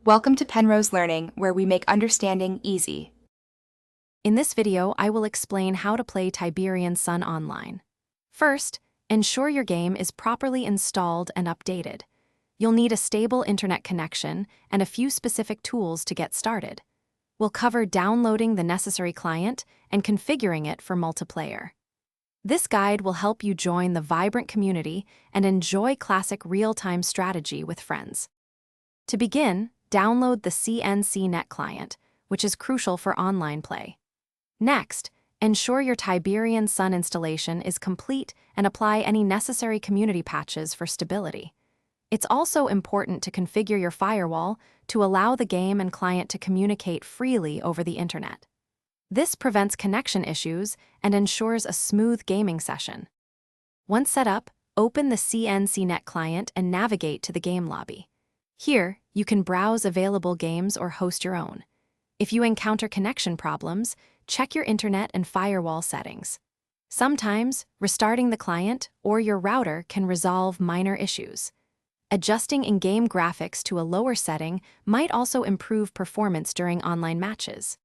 Welcome to Penrose Learning, where we make understanding easy. In this video, I will explain how to play Tiberian Sun online. First, ensure your game is properly installed and updated. You'll need a stable internet connection and a few specific tools to get started. We'll cover downloading the necessary client and configuring it for multiplayer. This guide will help you join the vibrant community and enjoy classic real-time strategy with friends. To begin, download the CNCnet client, which is crucial for online play. Next, ensure your Tiberian Sun installation is complete and apply any necessary community patches for stability. It's also important to configure your firewall to allow the game and client to communicate freely over the internet. This prevents connection issues and ensures a smooth gaming session. Once set up, open the CNCnet client and navigate to the game lobby. Here, you can browse available games or host your own. If you encounter connection problems, check your internet and firewall settings. Sometimes, restarting the client or your router can resolve minor issues. Adjusting in-game graphics to a lower setting might also improve performance during online matches.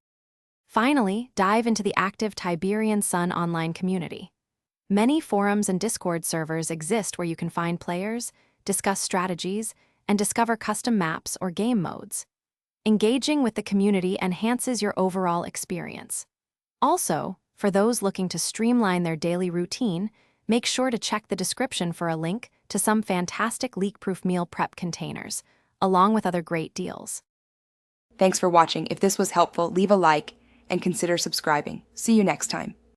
Finally, dive into the active Tiberian Sun online community. Many forums and Discord servers exist where you can find players, discuss strategies, and discover custom maps or game modes. Engaging with the community enhances your overall experience. Also, for those looking to streamline their daily routine, make sure to check the description for a link to some fantastic leak-proof meal prep containers, along with other great deals. Thanks for watching. If this was helpful, leave a like and consider subscribing. See you next time.